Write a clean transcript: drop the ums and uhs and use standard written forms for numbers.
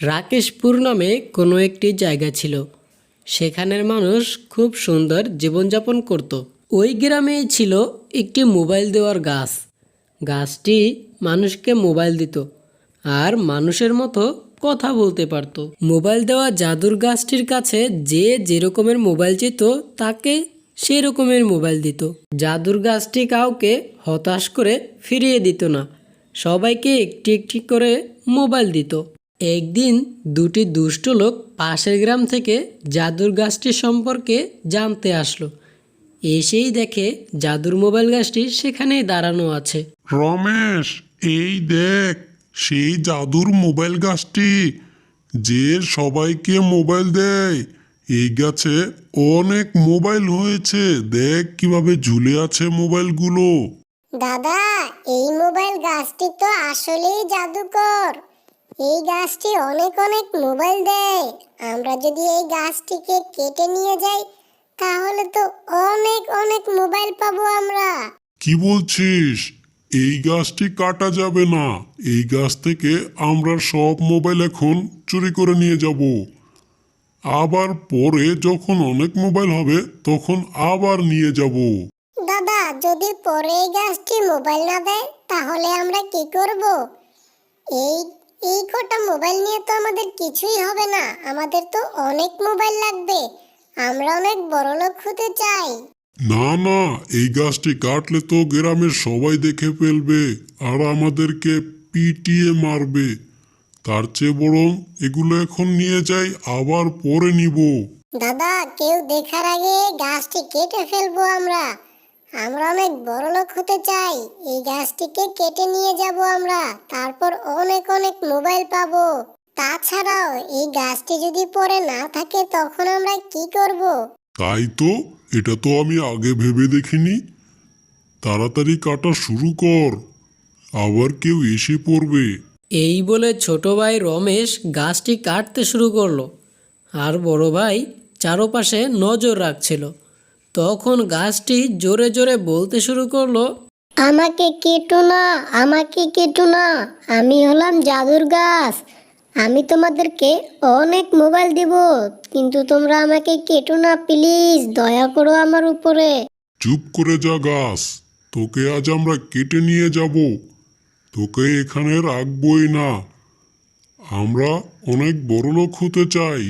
রাকেশপুর নামে কোনো একটি জায়গা ছিল। সেখানের মানুষ খুব সুন্দর জীবনযাপন করত। ওই গ্রামেই ছিল একটি মোবাইল দেওয়ার গাছ। গাছটি মানুষকে মোবাইল দিত আর মানুষের মতো কথা বলতে পারত। মোবাইল দেওয়া জাদুর গাছটির কাছে যে যেরকমের মোবাইল চেত তাকে সেই রকমের মোবাইল দিত। জাদুর গাছটি কাউকে হতাশ করে ফিরিয়ে দিত না, সবাইকে একটি একটি করে মোবাইল দিত। একদিন দুটি দুষ্ট লোক পাশের গ্রাম থেকে জাদুর গাছটি সম্পর্কে জানতে আসলো। এসেই দেখে জাদুর মোবাইল গাছটি সেখানেই দাঁড়ানো আছে। রমেশ, এই দেখ সেই জাদুর মোবাইল গাছটি, যে সবাইকে মোবাইল দেয়। এই গাছে অনেক মোবাইল হয়েছে, দেখ কিভাবে ঝুলে আছে মোবাইলগুলো। দাদা, এই মোবাইল গাছটি তো আসলেই জাদুকর। এই গাছটি অনেক অনেক মোবাইল দেয়। আমরা যদি এই গাছটিকে কেটে নিয়ে যাই তাহলে তো অনেক অনেক মোবাইল পাবো আমরা। কি বলছিস? এই গাছটি কাটা যাবে না। এই গাছ থেকে আমরা সব মোবাইল এখন চুরি করে নিয়ে যাব। আবার পরে যখন অনেক মোবাইল হবে তখন আবার নিয়ে যাব। দাদা, যদি পরে এই গাছটি মোবাইল না দেয় তাহলে আমরা কি করব? এই এই কটা মোবাইল নিয়ে তো আমাদের কিছুই হবে না। আমাদের তো অনেক মোবাইল লাগবে। আমরা অনেক বড়লোক হতে চাই। না না, এই গাছটি কাটলে তো গ্রামের সবাই দেখে ফেলবে আর আমাদেরকে পিটিয়ে মারবে। তার চেয়ে বরং এগুলো এখন নিয়ে যাই, আবার পরে নিব। দাদা, কেউ দেখার আগে গাছটি কেটে ফেলবো আমরা। আমরা অনেক বড়লোক হতে চাই। এই গাছটিকে কেটে নিয়ে যাব আমরা, তারপর অনেক অনেক মোবাইল পাবো। তাছাড়াও এই গাছটি যদি পরে না থাকে তখন আমরা কি করব? তাই তো, এটা তো আমি আগে ভেবে দেখিনি। তাড়াতাড়ি কাটা শুরু কর, আবার কেউ এসে পড়বে। এই বলে ছোট ভাই রমেশ গাছটি কাটতে শুরু করলো আর বড় ভাই চারপাশে নজর রাখছিল। তখন গাছটি জোরে জোরে বলতে শুরু করলো, আমাকে কেটো না, আমাকে কেটো না। আমি হলাম জাদুর গাছ। আমি তোমাদেরকে অনেক মোবাইল দিব, কিন্তু তোমরা আমাকে কেটো না, প্লিজ দয়া করো আমার উপরে। চুপ করে যা গাছ, তোকে আজ আমরা কেটে নিয়ে যাব। তোকে এখানে রাখবই না। আমরা অনেক বড়লোক হতে চাই।